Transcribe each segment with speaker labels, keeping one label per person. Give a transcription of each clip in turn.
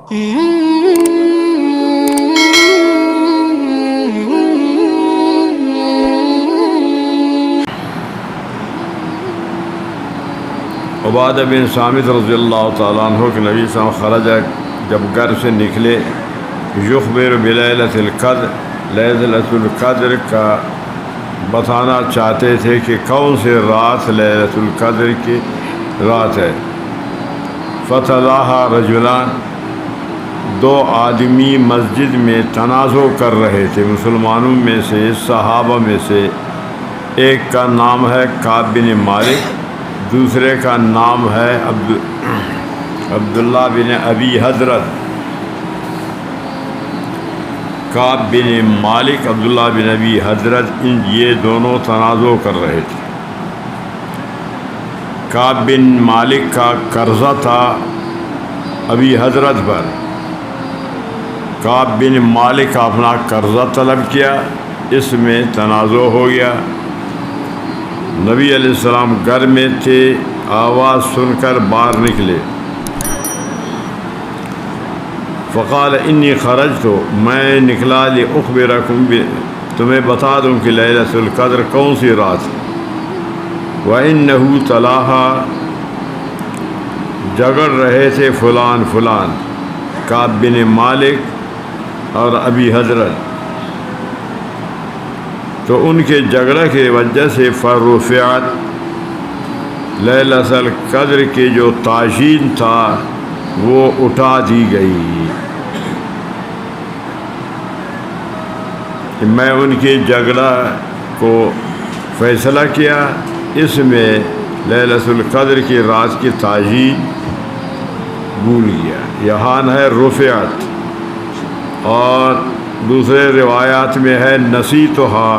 Speaker 1: عبادہ بن صامت رضی اللہ تعالیٰ عنہ کہ نبی صلی اللہ علیہ وسلم خرج، جب گھر سے نکلے، یخبر بلیلۃ القدر، لیلۃ القدر کا بتانا چاہتے تھے کہ کون سی رات لیلۃ القدر کی رات ہے۔ فتلاها رجلان، دو آدمی مسجد میں تنازع کر رہے تھے مسلمانوں میں سے، صحابہ میں سے۔ ایک کا نام ہے کعب بن مالک، دوسرے کا نام ہے عبداللہ بن ابی حضرت۔ کعب بن مالک، عبداللہ بن ابی حضرت، یہ دونوں تنازع کر رہے تھے۔ کعب بن مالک کا قرضہ تھا ابی حضرت پر۔ کعب بن مالک کا اپنا قرضہ طلب کیا، اس میں تنازع ہو گیا۔ نبی علیہ السلام گھر میں تھے، آواز سن کر باہر نکلے۔ فقال انی خرجت، میں نکلا، لاخبرکم، تمہیں بتا دوں کہ لیلۃ القدر کون سی رات ہے۔ وَإِنَّهُ تَلَاهَا، جگڑ رہے تھے فلان فلان، کعب بن مالک اور ابی حضرت، تو ان کے جھگڑے کی وجہ سے فرفعت، لیلۃ القدر کی جو تعین تھا وہ اٹھا دی گئی۔ میں ان کے جھگڑا کو فیصلہ کیا، اس میں لیلۃ القدر کی رات کی تعین بھول گیا۔ یہاں ہے رفعت، اور دوسرے روایات میں ہے نسیتھا،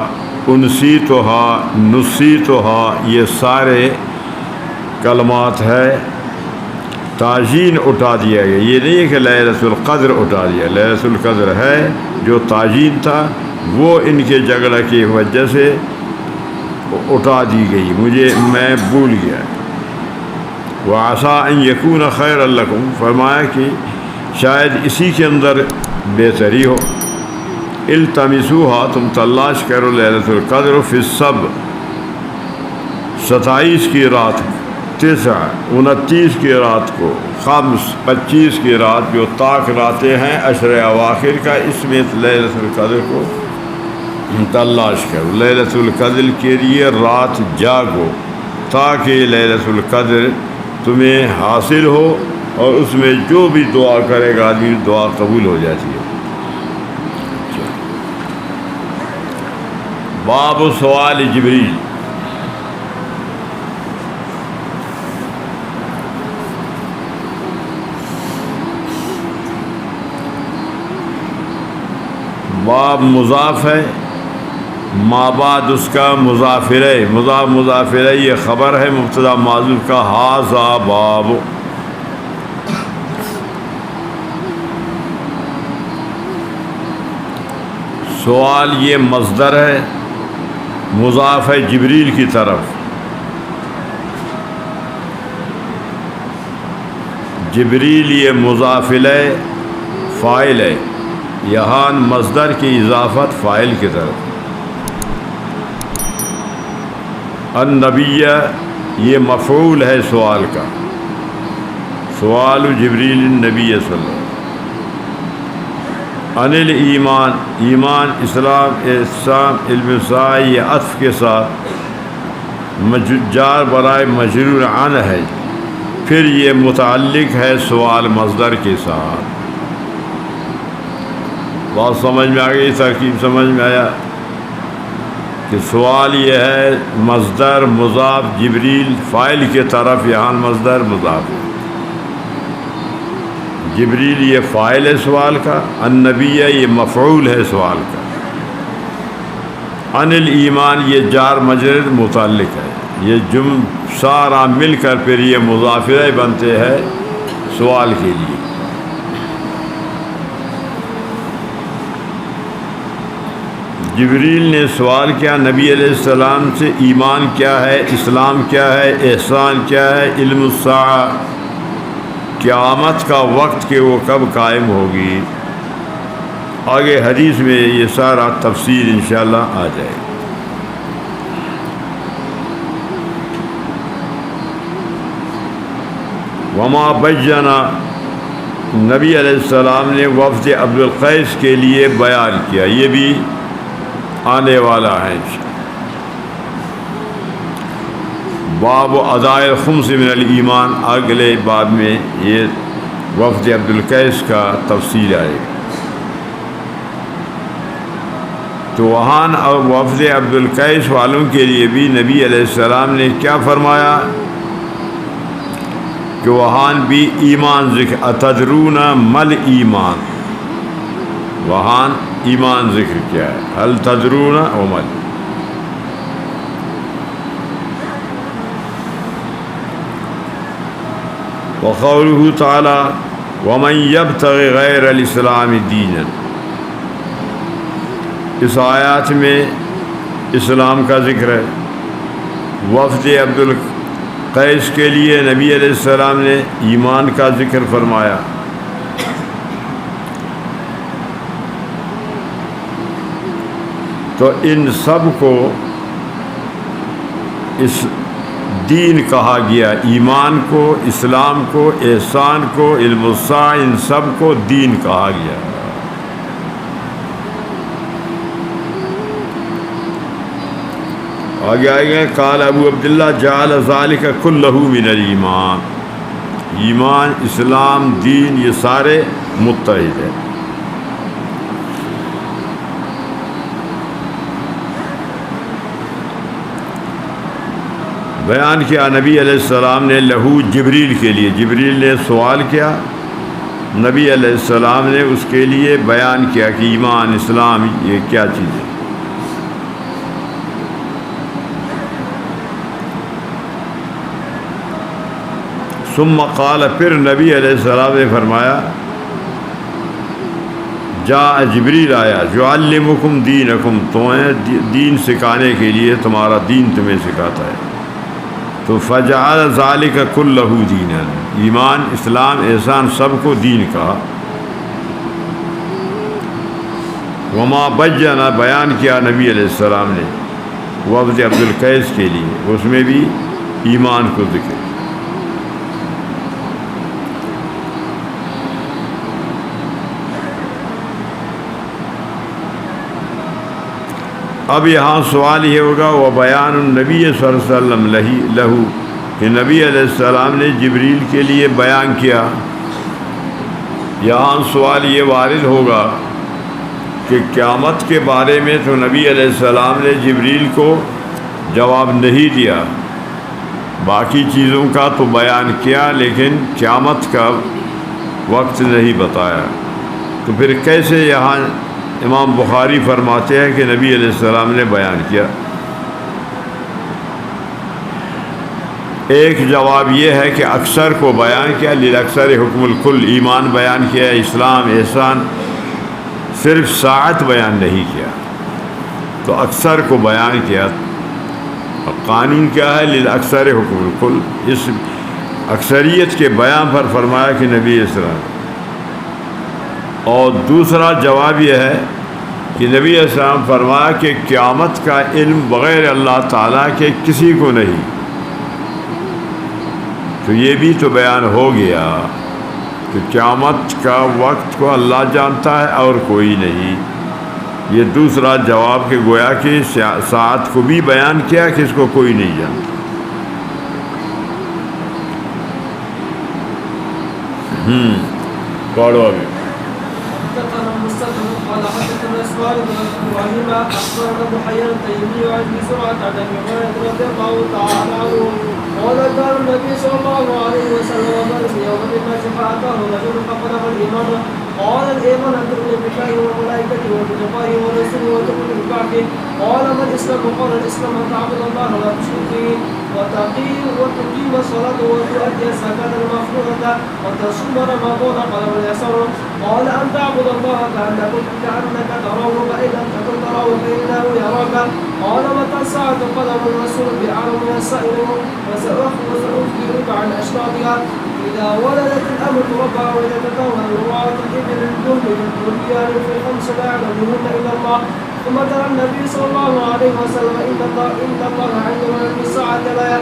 Speaker 1: انسیتھا، نسیتھا، یہ سارے کلمات ہے، تعین اٹھا دیا گیا۔ یہ نہیں ہے کہ لیلۃ القدر اٹھا دیا، لیلۃ القدر ہے جو تعین تھا وہ ان کے جھگڑے کی وجہ سے اٹھا دی گئی، میں بھول گیا۔ وَعَسَىٰ أَن يَكُونَ خَيْرًا لَكُمْ، فرمایا کہ شاید اسی کے اندر بہتری ہو۔ التمسوها، تم تلاش کرو لیلۃ القدر فی السبع، 27 کی رات، 29 کی رات کو، 25 کی رات جو طاق راتیں ہیں عشر اواخر کا، اس میں لیلۃ القدر کو تلاش کرو۔ لیلۃ القدر کے لیے رات جاگو تاکہ لیلۃ القدر تمہیں حاصل ہو، اور اس میں جو بھی دعا کرے گا آدمی دعا قبول ہو جاتی ہے۔ باب سوال جبریل، باب مضاف ہے، ما بعد اس کا مضاف الیہ، مضاف الیہ یہ خبر ہے مبتدا معذوف کا، ھذا باب۔ سوال یہ مصدر ہے، مضاف ہے جبریل کی طرف۔ جبریل یہ مضاف الیہ فاعل ہے، یہاں مصدر کی اضافت فاعل کی طرف۔ النبی یہ مفعول ہے سوال کا، سوال جبریل النبی صلی اللہ علیہ وسلم۔ عن الایمان، ایمان، اسلام، احسان، علم سائی، یہ عطف کے ساتھ جار برائے مجرور عن ہے، پھر یہ متعلق ہے سوال مصدر کے ساتھ۔ بات سمجھ میں آ گئی، ترکیب سمجھ میں آیا کہ سوال یہ ہے مصدر مضاف جبریل فاعل کی طرف، یہاں مصدر مضاف ہے۔ جبریل یہ فاعل ہے سوال کا، النبی یہ مفعول ہے سوال کا، عن الایمان یہ جار مجرور متعلق ہے۔ یہ سارا مل کر پھر یہ مضاف الیہ بنتے ہیں سوال کے لیے۔ جبریل نے سوال کیا نبی علیہ السلام سے، ایمان کیا ہے، اسلام کیا ہے، احسان کیا ہے، علم الساعہ قیامت کا وقت کہ وہ کب قائم ہوگی. آگے حدیث میں یہ سارا تفصیل انشاءاللہ آ جائے گی. وما بجنا نبی علیہ السلام نے وفد عبد القیس کے لیے بیان کیا، یہ بھی آنے والا ہے. باب ادائے الخمس من الایمان، اگلے باب میں یہ وفد عبد القیس کا تفصیل آئے گا. تو وہاں وفد عبد القیس والوں کے لیے بھی نبی علیہ السلام نے کیا فرمایا کہ وہاں بھی ایمان ذکر. اتدرون مل ایمان، وہاں ایمان ذکر کیا ہے. هل تدرون ومل. وقوله تعالی ومن یبتغ غیر الاسلام دینا، اس آیات میں اسلام کا ذکر ہے. وفد عبد القیس کے لیے نبی علیہ السلام نے ایمان کا ذکر فرمایا. تو ان سب کو اس دین کہا گیا، ایمان کو، اسلام کو، احسان کو، علم الساعہ، ان سب کو دین کہا گیا. آگے آئے گئے قال ابو عبداللہ جعل ذالک کلہ من الایمان، ایمان، اسلام، دین یہ سارے متحد ہیں. بیان کیا نبی علیہ السلام نے لہو جبریل کے لیے، جبریل نے سوال کیا، نبی علیہ السلام نے اس کے لیے بیان کیا کہ ایمان، اسلام یہ کیا چیز ہے. ثم قال، پھر نبی علیہ السلام نے فرمایا جاء جبریل آیا، یعلمکم دینکم، تمہیں دین سکھانے کے لیے، تمہارا دین تمہیں سکھاتا ہے. تو فجعل ذالک کلہ دینا، ایمان، اسلام، احسان سب کو دین کہا. وما بجنا، بیان کیا نبی علیہ السلام نے وفد عبد القیس کے لیے، اس میں بھی ایمان کو ذکر. اب یہاں سوال یہ ہوگا وہ بیان النبی صلی اللہ علیہ وسلم لہو، کہ نبی علیہ السلام نے جبریل کے لیے بیان کیا. یہاں سوال یہ وارد ہوگا کہ قیامت کے بارے میں تو نبی علیہ السلام نے جبریل کو جواب نہیں دیا، باقی چیزوں کا تو بیان کیا لیکن قیامت کا وقت نہیں بتایا. تو پھر کیسے یہاں امام بخاری فرماتے ہیں کہ نبی علیہ السلام نے بیان کیا؟ ایک جواب یہ ہے کہ اکثر کو بیان کیا، للاکثر حکم الکل، ایمان بیان کیا، اسلام، احسان، صرف ساعت بیان نہیں کیا. تو اکثر کو بیان کیا. قانون کیا ہے؟ للاکثر حکم الکل، اس اکثریت کے بیان پر فرمایا کہ نبی علیہ السلام. اور دوسرا جواب یہ ہے کہ نبی علیہ السلام فرمایا کہ قیامت کا علم بغیر اللہ تعالیٰ کے کسی کو نہیں. تو یہ بھی تو بیان ہو گیا کہ قیامت کا وقت کو اللہ جانتا ہے اور کوئی نہیں. یہ دوسرا جواب کہ گویا کہ ساعت کو بھی بیان کیا کہ اس کو کوئی نہیں جانتا. پڑھو ابھی.
Speaker 2: قال حدثنا اسماعيل بن ابراهيم اخبرنا محيى التيمي عن ابي زرعه عن ابي هريره رضي الله تعالى عنه قال كان النبي صلى الله عليه وسلم مر يوم الناس فاتاه رجل فقرأ الايمان قال الايمان ان تؤمن بالله وملائكته وبلقائه ورسله وتؤمن بالبعث. قال ما الاسلام؟ قال الاسلام ان تعبد الله ولا تشرك به وتقيم الصلاه وتؤدي الزكاه المفروضه وتصوم رمضان. قال واليسر؟ قال ان تعبد الله كأنك تراه فإن لم تكن تراه فإنه يراك. قال متى الساعة؟ قال الرسول بأعلم من السائل وسأخبرك عن أشراطها. إذا ولدت الأمة ربها ويتكون الرعاة الإبل الجند والرجال في الخمس لا يعلمهن إلا الله. ثم ترى النبي صلى الله عليه وسلم إن الله عندما في الساعة لا.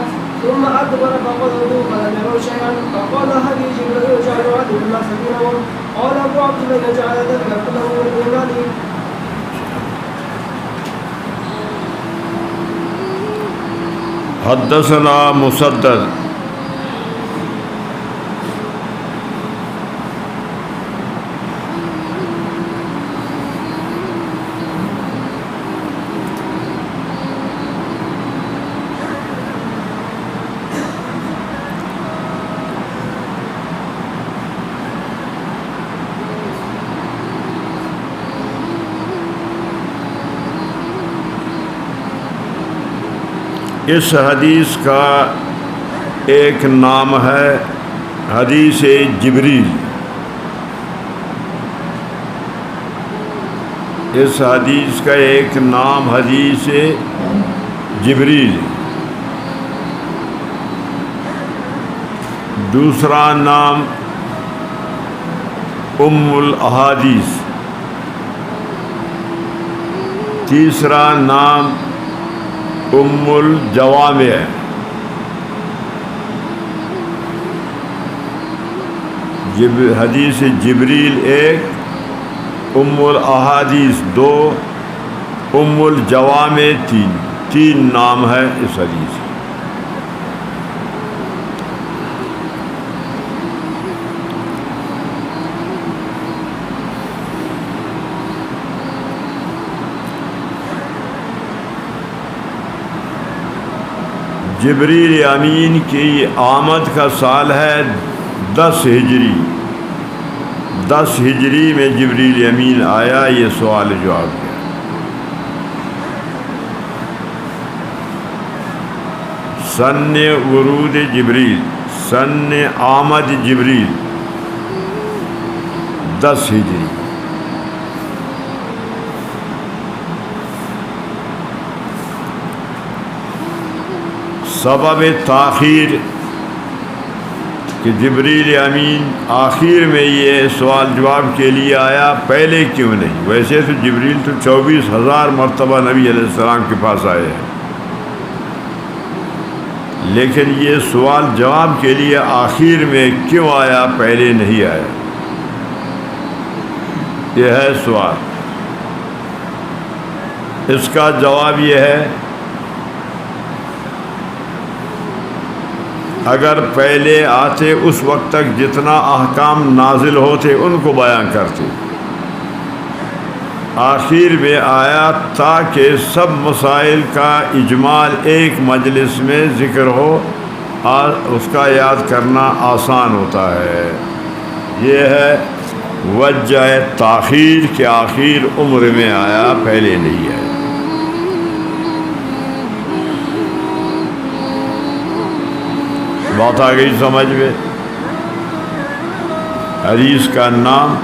Speaker 2: ثم أدبر فقدروا فلم يروا شيئا. فقال هل جبريل يجعل عدو الناس دينهم؟ قال أبو عبد الله جعل ذلك كله من إيمانه.
Speaker 1: حدثنا مسدد اس حدیث کا ایک نام ہے حدیث جبریل. اس حدیث کا ایک نام حدیث جبریل، دوسرا نام ام الاحادیث، تیسرا نام ام الجوامع. حدیث جبریل ایک، ام الاحادیث دو، ام الجوامع تین نام ہے اس حدیث. جبریل امین کی آمد کا سال ہے 10 ہجری. 10 ہجری میں جبریل امین آیا. یہ سوال جواب کیا. سن ورود جبریل، سن آمد جبریل 10 ہجری. سبب تاخیر کہ جبریل امین آخر میں یہ سوال جواب کے لیے آیا، پہلے کیوں نہیں؟ ویسے تو جبریل تو 24,000 مرتبہ نبی علیہ السلام کے پاس آئے ہیں، لیکن یہ سوال جواب کے لیے آخر میں کیوں آیا، پہلے نہیں آیا؟ یہ ہے سوال. اس کا جواب یہ ہے اگر پہلے آتے اس وقت تک جتنا احکام نازل ہوتے ان کو بیان کرتے. آخر میں آیا تاکہ سب مسائل کا اجمال ایک مجلس میں ذکر ہو اور اس کا یاد کرنا آسان ہوتا ہے. یہ ہے وجہ تاخیر کہ آخر عمر میں آیا، پہلے نہیں آیا. بات آ گئی سمجھ میں؟ حدیث کا نام،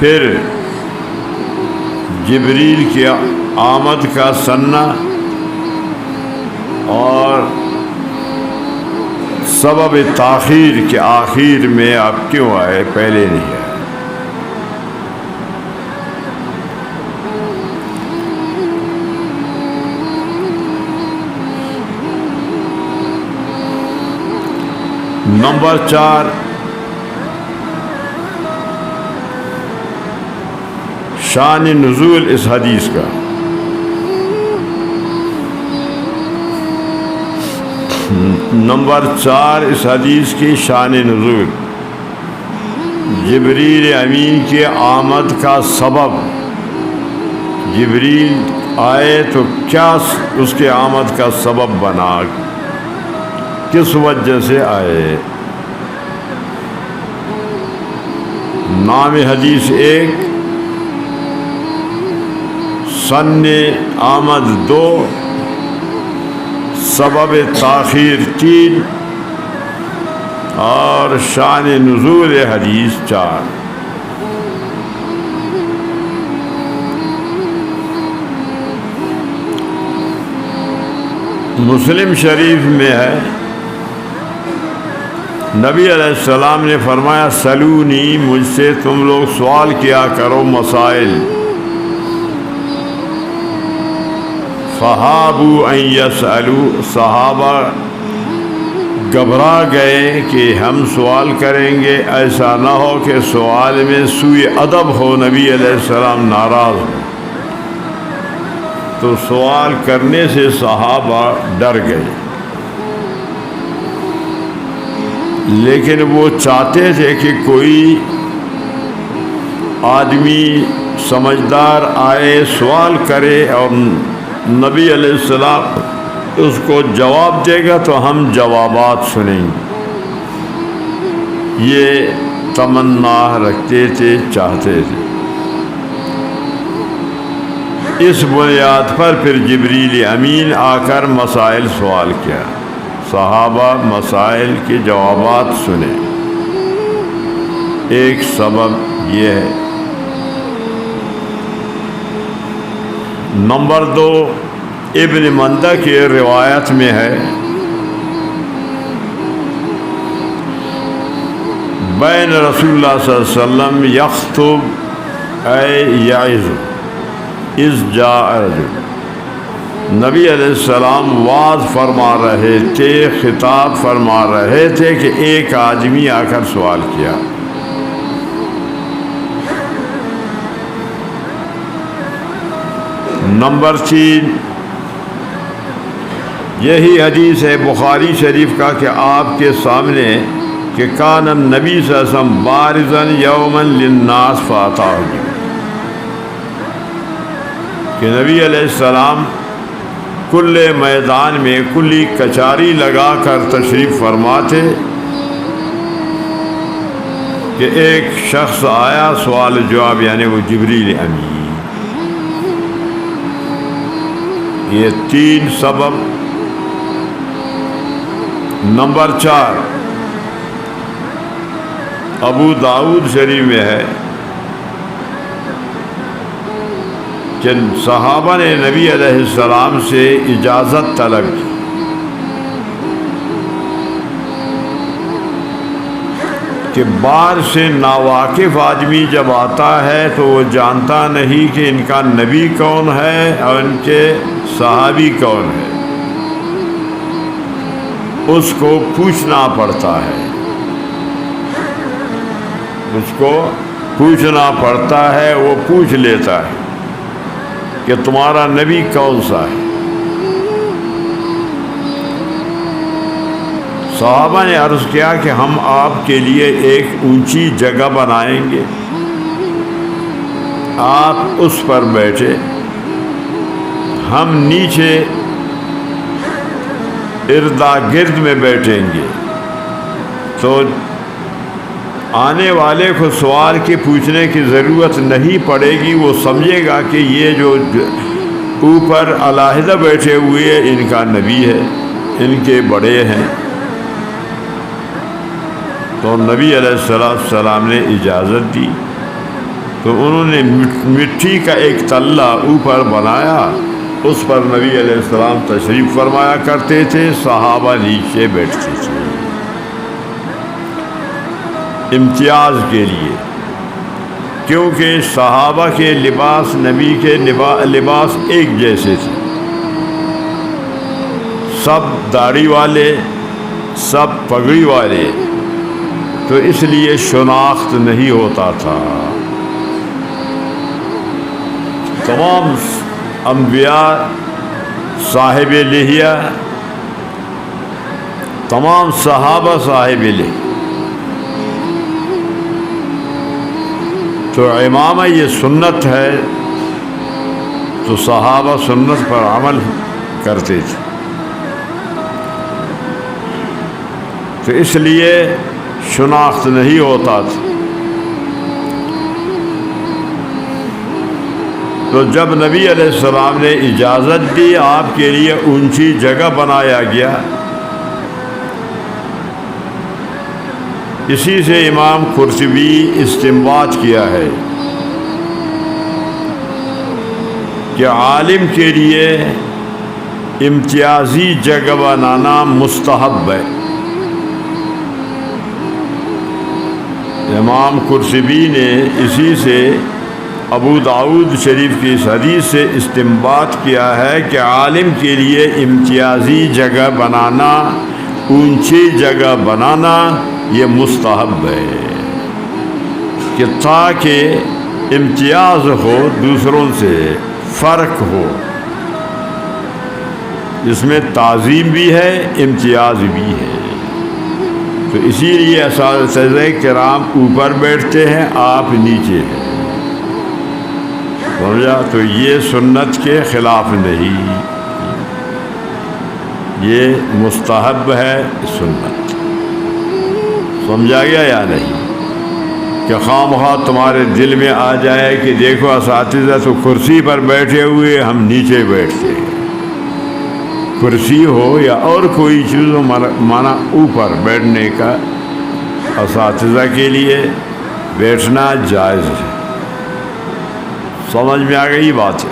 Speaker 1: پھر جبریل کی آمد کا سنہ اور سبب تاخیر کے آخر میں آپ کیوں آئے، پہلے نہیں آئے. نمبر 4، شان نزول اس حدیث کا. نمبر 4 اس حدیث کی شان نزول، جبریل امین کی آمد کا سبب. جبریل آئے تو کیا اس کے آمد کا سبب بنا، کس وجہ سے آئے. نام حدیث 1، سن آمد 2، سبب تاخیر 3 اور شان نزول حدیث 4. مسلم شریف میں ہے نبی علیہ السلام نے فرمایا سلونی، مجھ سے تم لوگ سوال کیا کرو مسائل. فہابوا ان یسألوا، صحابہ گھبرا گئے کہ ہم سوال کریں گے، ایسا نہ ہو کہ سوال میں سوء ادب ہو، نبی علیہ السلام ناراض ہو. تو سوال کرنے سے صحابہ ڈر گئے، لیکن وہ چاہتے تھے کہ کوئی آدمی سمجھدار آئے، سوال کرے اور نبی علیہ السلام اس کو جواب دے گا تو ہم جوابات سنیں گے. یہ تمنا رکھتے تھے، چاہتے تھے. اس بنیاد پر پھر جبریل امین آ کر مسائل سوال کیا، صحابہ مسائل کے جوابات سنے. ایک سبب یہ ہے. نمبر 2، ابن مندہ کی روایت میں ہے بین رسول اللہ صلی اللہ علیہ وسلم یخطب اے یعظ اذ جاء رجل، نبی علیہ السلام واعظ فرما رہے تھے، خطاب فرما رہے تھے کہ ایک آدمی آ کر سوال کیا. نمبر 3، یہی حدیث ہے بخاری شریف کا کہ آپ کے سامنے کہ کان النبی صلی اللہ علیہ وسلم بارزا یوما للناس فاتاہ، کہ نبی علیہ السلام کل میدان میں کلی کچاری لگا کر تشریف فرما تھے کہ ایک شخص آیا سوال جواب، یعنی وہ جبریل امین. یہ 3 سبب. نمبر 4، ابو داؤد شریف میں ہے کہ صحابہ نے نبی علیہ السلام سے اجازت طلب کی کہ باہر سے ناواقف آدمی جب آتا ہے تو وہ جانتا نہیں کہ ان کا نبی کون ہے اور ان کے صحابی کون ہے، اس کو پوچھنا پڑتا ہے، اس کو پوچھنا پڑتا ہے. وہ پوچھ لیتا ہے کہ تمہارا نبی کون سا ہے. صحابہ نے عرض کیا کہ ہم آپ کے لیے ایک اونچی جگہ بنائیں گے، آپ اس پر بیٹھے، ہم نیچے اردا گرد میں بیٹھیں گے، تو آنے والے کو سوال کے پوچھنے کی ضرورت نہیں پڑے گی. وہ سمجھے گا کہ یہ جو اوپر علیحدہ بیٹھے ہوئے ان کا نبی ہے، ان کے بڑے ہیں. تو نبی علیہ السلام نے اجازت دی تو انہوں نے مٹی کا ایک تلہ اوپر بنایا، اس پر نبی علیہ السلام تشریف فرمایا کرتے تھے، صحابہ نیچے بیٹھتے تھے. امتیاز کے لیے، کیونکہ صحابہ کے لباس نبی کے لباس ایک جیسے تھے، سب داڑھی والے، سب پگڑی والے، تو اس لیے شناخت نہیں ہوتا تھا. تمام انبیاء صاحب لحیہ، تمام صحابہ صاحب لحیہ. تو امامہ یہ سنت ہے، تو صحابہ سنت پر عمل کرتے تھے. تو اس لیے شناخت نہیں ہوتا تھا. تو جب نبی علیہ السلام نے اجازت دی، آپ کے لیے اونچی جگہ بنایا گیا. اسی سے امام قرطبی استنباط کیا ہے کہ عالم کے لیے امتیازی جگہ بنانا مستحب ہے. امام قرطبی نے اسی سے ابو داؤد شریف کی اس حدیث سے استنباط کیا ہے کہ عالم کے لیے امتیازی جگہ بنانا، اونچی جگہ بنانا یہ مستحب ہے، کہ تاکہ امتیاز ہو، دوسروں سے فرق ہو، اس میں تعظیم بھی ہے، امتیاز بھی ہے۔ تو اسی لیے اساتذہ کرام اوپر بیٹھتے ہیں، آپ نیچے ہیں، سمجھا؟ تو یہ سنت کے خلاف نہیں، یہ مستحب ہے سنت، سمجھا گیا یا نہیں؟ کہ خواہ مخواہ تمہارے دل میں آ جائے کہ دیکھو اساتذہ تو کرسی پر بیٹھے ہوئے، ہم نیچے بیٹھتے ہیں، کرسی ہو یا اور کوئی چیز ہو، مانا اوپر بیٹھنے کا اساتذہ کے لیے بیٹھنا جائز ہے۔ سمجھ میں آ گئی بات ہے؟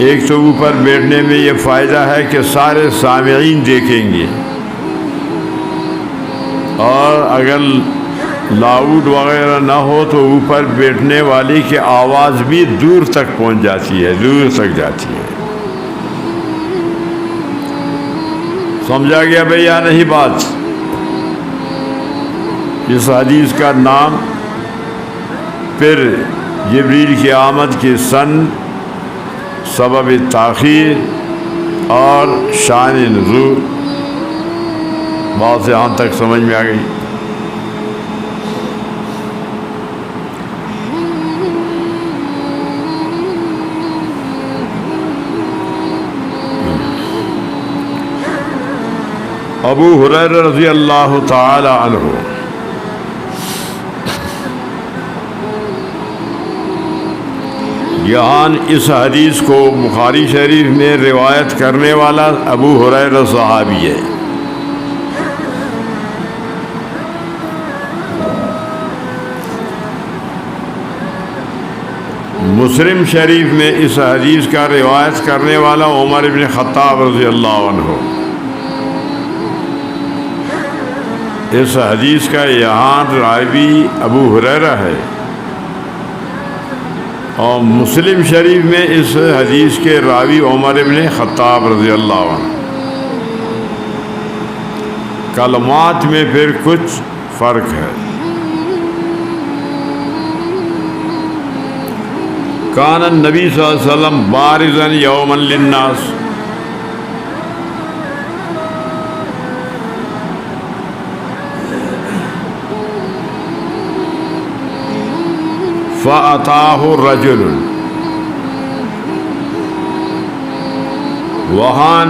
Speaker 1: ایک تو اوپر بیٹھنے میں یہ فائدہ ہے کہ سارے سامعین دیکھیں گے، اور اگر لاؤڈ وغیرہ نہ ہو تو اوپر بیٹھنے والی کی آواز بھی دور تک پہنچ جاتی ہے، دور تک جاتی ہے۔ سمجھا گیا بھئی یا نہیں بات؟ اس حدیث کا نام پھر جبریل کی آمد کی سن، سبب تاخیر اور شان نزول، بات سے یہاں تک سمجھ میں آ گئی؟ ابو ہریرہ رضی اللہ تعالی عنہ یہاں اس حدیث کو بخاری شریف میں روایت کرنے والا ابو ہریرہ صحابی ہے۔ مسلم شریف میں اس حدیث کا روایت کرنے والا عمر بن خطاب رضی اللہ عنہ۔ اس حدیث کا یہاں راوی ابو ہریرہ ہے، اور مسلم شریف میں اس حدیث کے راوی عمر بن خطاب رضی اللہ عنہ۔ کلمات میں پھر کچھ فرق ہے۔ کان النبی صلی اللہ علیہ وسلم بارزا یوما للناس، فَأَتَاهُ رَجُلٌ، وہاں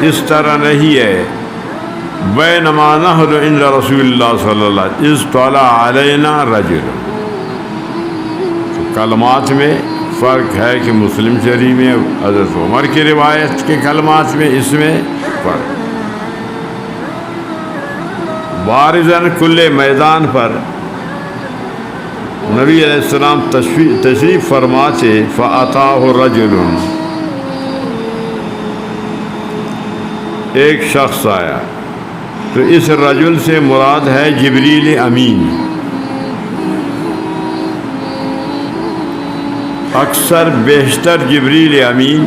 Speaker 1: اس طرح نہیں ہے، بینما نحن عند رسول اللہ صلی اللہ علیہ وسلم اذ طلع علینا رجل۔ تو کلمات میں فرق ہے کہ مسلم شریف میں حضرت عمر کی روایت کے کلمات میں اس میں فرق۔ بارزاً کل میدان پر نبی علیہ السلام تشریف فرماتے، فَأَتَاهُ رَجُلٌ، ایک شخص آیا، تو اس رجل سے مراد ہے جبریل امین۔ اکثر بیشتر جبریل امین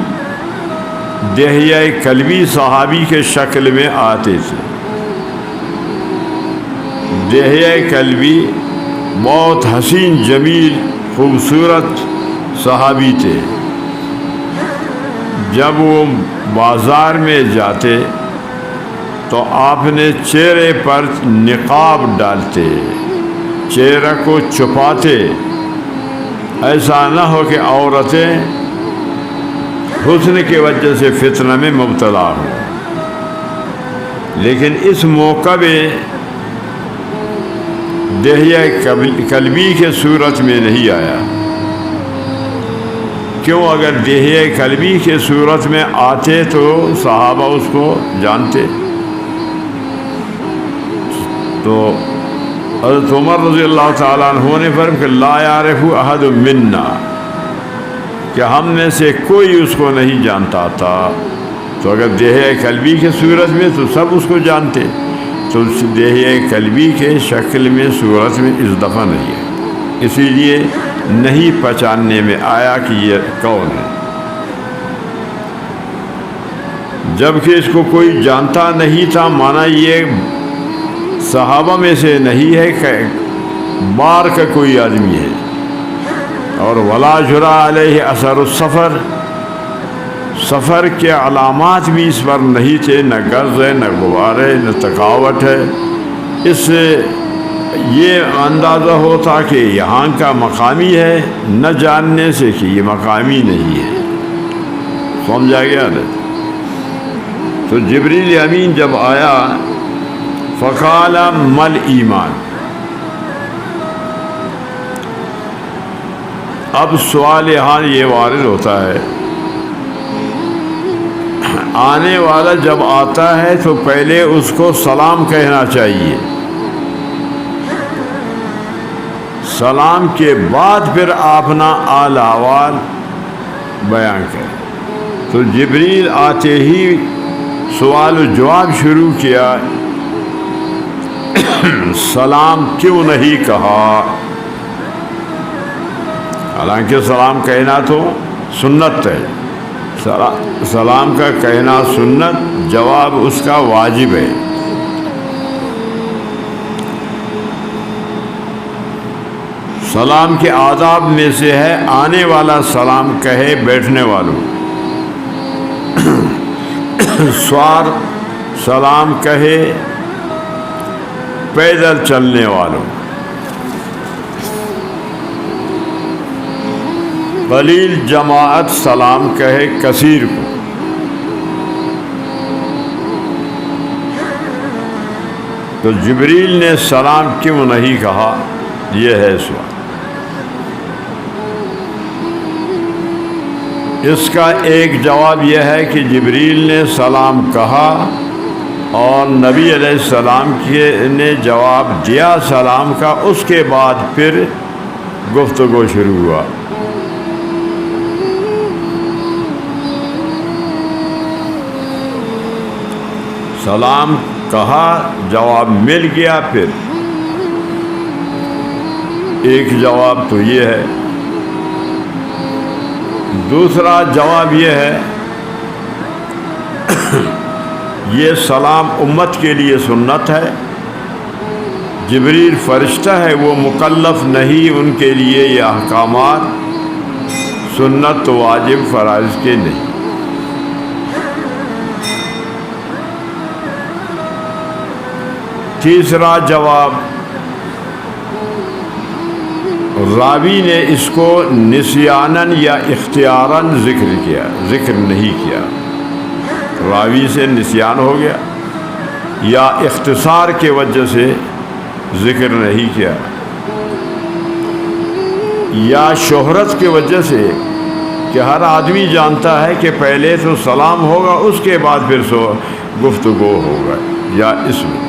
Speaker 1: دہیہ کلبی صحابی کے شکل میں آتے تھے۔ دہیہ کلبی بہت حسین، جمیل، خوبصورت صحابی تھے۔ جب وہ بازار میں جاتے تو آپ نے چہرے پر نقاب ڈالتے، چہرہ کو چھپاتے، ایسا نہ ہو کہ عورتیں حسن کی وجہ سے فتنہ میں مبتلا ہوں۔ لیکن اس موقع میں دہیہ کلبی کے صورت میں نہیں آیا۔ کیوں؟ اگر دہیہ کلبی کے صورت میں آتے تو صحابہ اس کو جانتے۔ تو حضرت عمر رضی اللہ تعالیٰ عنہ نے فرمایا کہ لا یعرف احد منا، کہ ہم میں سے کوئی اس کو نہیں جانتا تھا۔ تو اگر دہیہ کلبی کے صورت میں تو سب اس کو جانتے۔ تو دیہی قلبی کے شکل میں صورت میں اس دفعہ نہیں ہے، اسی لیے نہیں پہچاننے میں آیا کہ یہ کون ہے، جبکہ اس کو کوئی جانتا نہیں تھا۔ مانا یہ صحابہ میں سے نہیں ہے کہ بار کا کوئی آدمی ہے۔ اور ولا جرا علیہ اثر السفر، سفر کے علامات بھی اس پر نہیں تھے، نہ گرز ہے، نہ غبار ہے، نہ تھکاوٹ ہے۔ اس سے یہ اندازہ ہوتا کہ یہاں کا مقامی ہے، نہ جاننے سے کہ یہ مقامی نہیں ہے۔ سمجھا گیا نا؟ تو جبریل امین جب آیا فقال مل ایمان، اب سوال یہاں یہ وارد ہوتا ہے، آنے والا جب آتا ہے تو پہلے اس کو سلام کہنا چاہیے، سلام کے بعد پھر اپنا اعلی احوال بیان کریں۔ تو جبریل آتے ہی سوال و جواب شروع کیا، سلام کیوں نہیں کہا؟ حالانکہ سلام کہنا تو سنت ہے، سلام کا کہنا سنت، جواب اس کا واجب ہے۔ سلام کے آداب میں سے ہے آنے والا سلام کہے بیٹھنے والوں، سوار سلام کہے پیدل چلنے والوں، قلیل جماعت سلام کہے کثیر کو۔ تو جبریل نے سلام کیوں نہیں کہا، یہ ہے سوال۔ اس کا ایک جواب یہ ہے کہ جبریل نے سلام کہا اور نبی علیہ السلام نے جواب دیا سلام کا، اس کے بعد پھر گفتگو شروع ہوا۔ سلام کہا، جواب مل گیا، پھر ایک جواب تو یہ ہے۔ دوسرا جواب یہ ہے یہ سلام امت کے لیے سنت ہے، جبریل فرشتہ ہے، وہ مکلف نہیں، ان کے لیے یہ احکامات سنت واجب فرائض کے نہیں۔ تیسرا جواب، راوی نے اس کو نسیاناً یا اختیاراً ذکر کیا، ذکر نہیں کیا، راوی سے نسیان ہو گیا یا اختصار کے وجہ سے ذکر نہیں کیا، یا شہرت کی وجہ سے کہ ہر آدمی جانتا ہے کہ پہلے تو سلام ہوگا اس کے بعد پھر گفتگو ہوگا، یا اس میں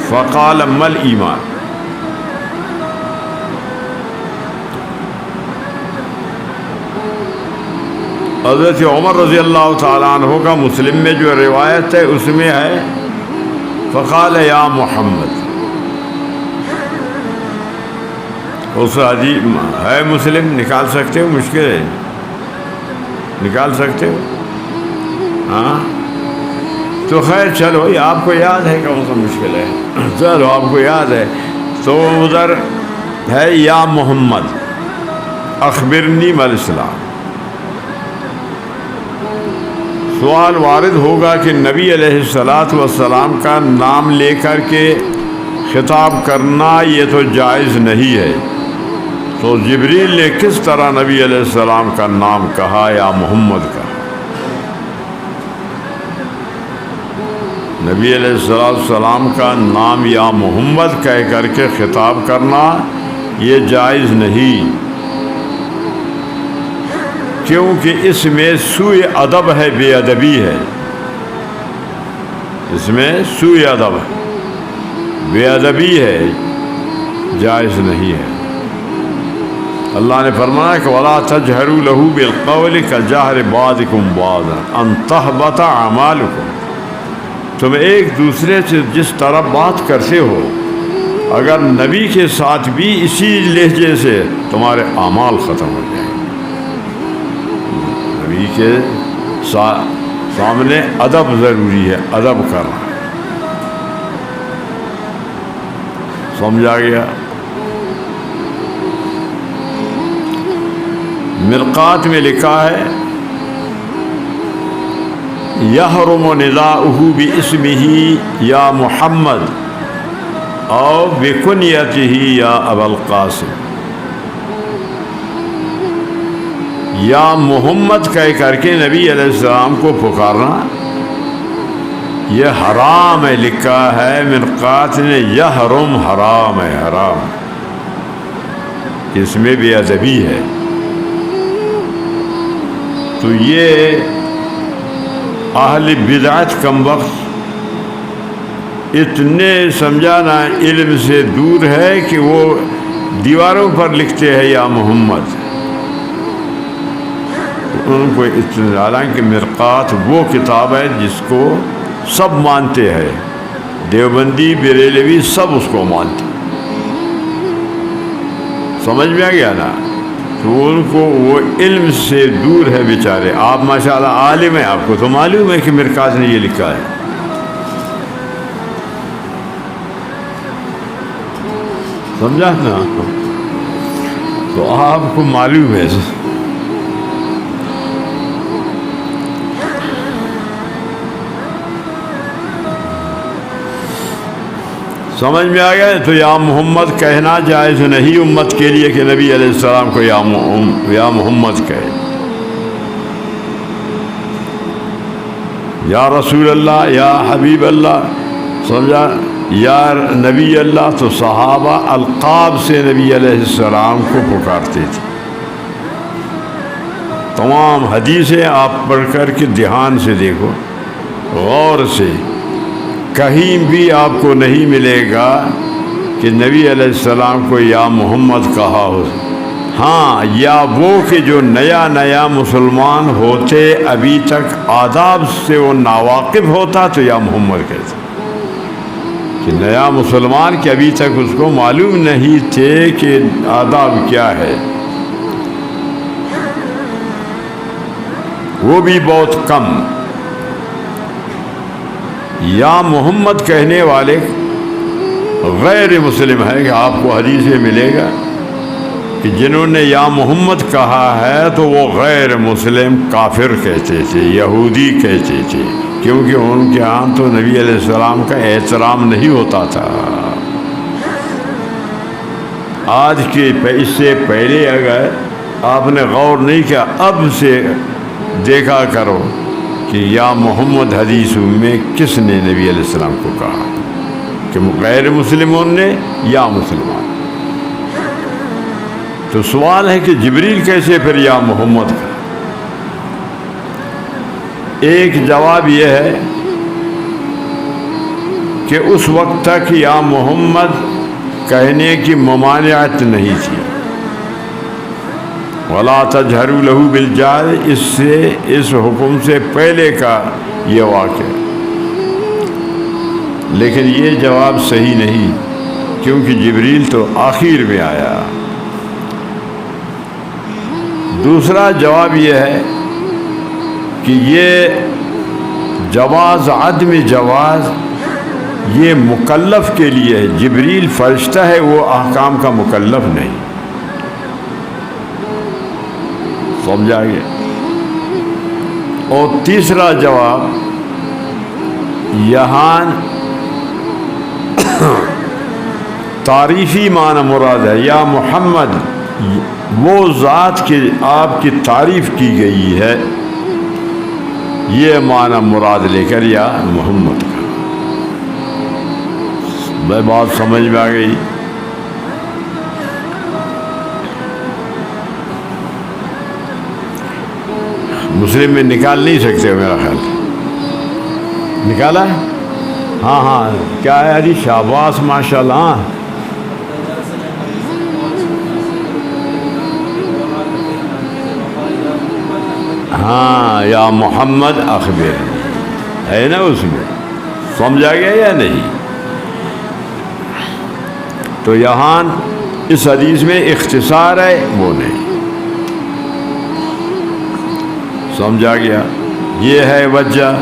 Speaker 1: فقال مل ایمان۔ حضرت عمر رضی اللہ تعالیٰ عنہ کا مسلم میں جو روایت ہے اس میں ہے فقال یا محمد، اس حدیث ہے مسلم، نکال سکتے ہو؟ مشکل ہے، نکال سکتے ہو؟ ہاں تو خیر چلو، یہ آپ کو یاد ہے، کون سا مشکل ہے، چلو آپ کو یاد ہے۔ تو ادھر ہے یا محمد اخبرنی مل اسلام۔ سوال وارد ہوگا کہ نبی علیہ السلام کا نام لے کر کے خطاب کرنا یہ تو جائز نہیں ہے، تو جبریل نے کس طرح نبی علیہ السلام کا نام کہا یا محمد کا؟ نبی علیہ السلام کا نام یا محمد کہہ کر کے خطاب کرنا یہ جائز نہیں، کیونکہ اس میں سوء ادب ہے، بے ادبی ہے، اس میں سوء ادب ہے، بے ادبی ہے، جائز نہیں ہے۔ اللہ نے فرمایا کہ وَلَا تَجْهَرُوا لَهُ بِالْقَوْلِ كَجَهْرِ بَعْضِكُمْ بَعْضًا أَن تَحْبَطَ أَعْمَالُكُمْ، تم ایک دوسرے سے جس طرح بات کرتے ہو اگر نبی کے ساتھ بھی اسی لہجے سے تمہارے اعمال ختم ہو جائیں گے۔ نبی کے سامنے ادب ضروری ہے، ادب کرنا، سمجھا گیا؟ مرقات میں لکھا ہے یحرم نداؤہ باسمہ یا محمد او بکنیتہ یا ابا القاسم، یا محمد کہہ کر کے نبی علیہ السلام کو پکارنا یہ حرام ہے، لکھا ہے مرقات نے یحرم، حرام ہے، حرام، اس میں بے ادبی ہے۔ تو یہ اہل بدعت کم وقت اتنے سمجھانا علم سے دور ہے کہ وہ دیواروں پر لکھتے ہیں یا محمد، ان کو اتنا، حالانکہ مرقات وہ کتاب ہے جس کو سب مانتے ہیں، دیوبندی بریلوی سب اس کو مانتے، سمجھ میں آ گیا نا؟ تو ان کو وہ علم سے دور ہے بیچارے۔ آپ ماشاءاللہ عالم ہیں، آپ کو تو معلوم ہے کہ مرقات نے یہ لکھا ہے، سمجھا نا؟ تو آپ کو معلوم ہے۔ سمجھ میں آ گیا؟ تو یا محمد کہنا جائز نہیں امت کے لیے کہ نبی علیہ السلام کو یا محمد کہے، یا رسول اللہ، یا حبیب اللہ، سمجھا؟ یا نبی اللہ۔ تو صحابہ القاب سے نبی علیہ السلام کو پکارتے تھے۔ تمام حدیثیں آپ پڑھ کر کے دھیان سے دیکھو، غور سے، کہیں بھی آپ کو نہیں ملے گا کہ نبی علیہ السلام کو یا محمد کہا ہو۔ ہاں، یا وہ کہ جو نیا نیا مسلمان ہوتے، ابھی تک آداب سے وہ ناواقف ہوتا تو یا محمد کہتے، کہ نیا مسلمان کہ ابھی تک اس کو معلوم نہیں تھے کہ آداب کیا ہے، وہ بھی بہت کم۔ یا محمد کہنے والے غیر مسلم ہے، کہ آپ کو حدیث میں ملے گا کہ جنہوں نے یا محمد کہا ہے تو وہ غیر مسلم کافر کہتے تھے، یہودی کہتے تھے، کیونکہ ان کے ہاں تو نبی علیہ السلام کا احترام نہیں ہوتا تھا۔ آج کے اس سے پہلے اگر آپ نے غور نہیں کیا، اب سے دیکھا کرو کہ یا محمد حدیث میں کس نے نبی علیہ السلام کو کہا، کہ غیر مسلموں نے یا مسلمان۔ تو سوال ہے کہ جبریل کیسے پھر یا محمد کہا؟ ایک جواب یہ ہے کہ اس وقت تک یا محمد کہنے کی ممانعت نہیں تھی، وَلَا تَجْهَرُوا لَهُ بِالْجَهْرِ، اس حکم سے پہلے کا یہ واقعہ۔ لیکن یہ جواب صحیح نہیں، کیونکہ جبریل تو آخر میں آیا۔ دوسرا جواب یہ ہے کہ یہ جواز، عدم جواز، یہ مکلف کے لیے ہے، جبریل فرشتہ ہے، وہ احکام کا مکلف نہیں، سمجھا گیا؟ اور تیسرا جواب، یہاں تعریفی معنی مراد ہے، یا محمد وہ ذات کی آپ کی تعریف کی گئی ہے، یہ معنی مراد لے کر یا محمد کا۔ میں بات سمجھ میں آ گئی؟ مسلم میں نکال نہیں سکتے میرا خیال، نکالا؟ ہاں ہاں، کیا ہے جی؟ شاباش، ماشاء اللہ۔ ہاں یا محمد اخبر ہے نا اس میں، سمجھا گیا یا نہیں؟ تو یہاں اس حدیث میں اختصار ہے، وہ نہیں، سمجھا گیا؟ یہ ہے وجہ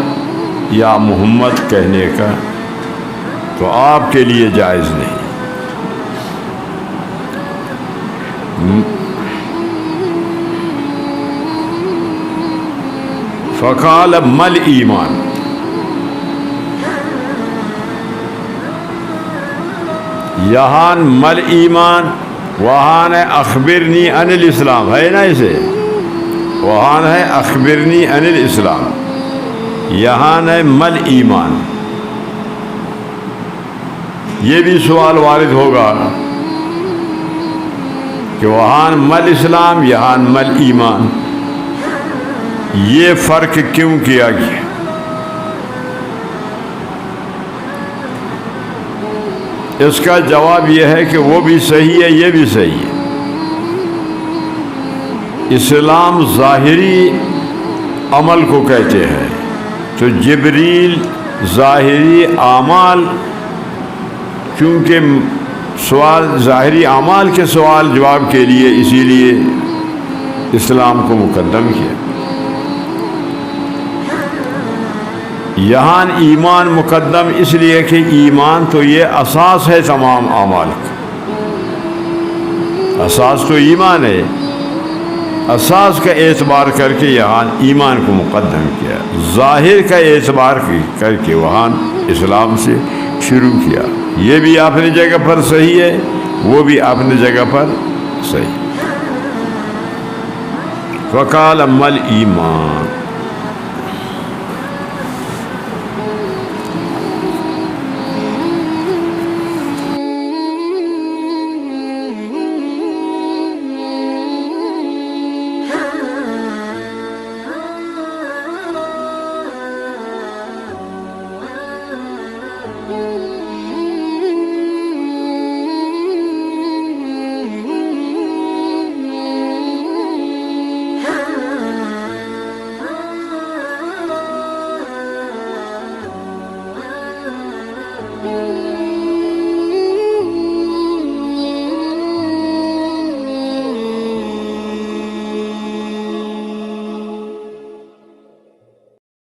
Speaker 1: یا محمد کہنے کا، تو آپ کے لیے جائز نہیں۔ فقال مل ایمان، یہاں مل ایمان، وہاں ہے اخبرنی عن الاسلام، ہے نا اسے، وہاں ہے اخبرنی عن الاسلام، یہاں ہے مل ایمان۔ یہ بھی سوال وارد ہوگا کہ وہاں مل اسلام، یہاں مل ایمان، یہ فرق کیوں کیا گیا؟ اس کا جواب یہ ہے کہ وہ بھی صحیح ہے، یہ بھی صحیح ہے۔ اسلام ظاہری عمل کو کہتے ہیں، تو جبریل ظاہری اعمال، چونکہ سوال ظاہری اعمال کے سوال جواب کے لیے، اسی لیے اسلام کو مقدم کیا۔ یہاں ایمان مقدم اس لیے کہ ایمان تو یہ اساس ہے تمام اعمال کا، اساس تو ایمان ہے، اساس کا اعتبار کر کے یہاں ایمان کو مقدم کیا، ظاہر کا اعتبار کر کے وہاں اسلام سے شروع کیا۔ یہ بھی اپنی جگہ پر صحیح ہے، وہ بھی اپنی جگہ پر صحیح۔ وقال مل ایمان،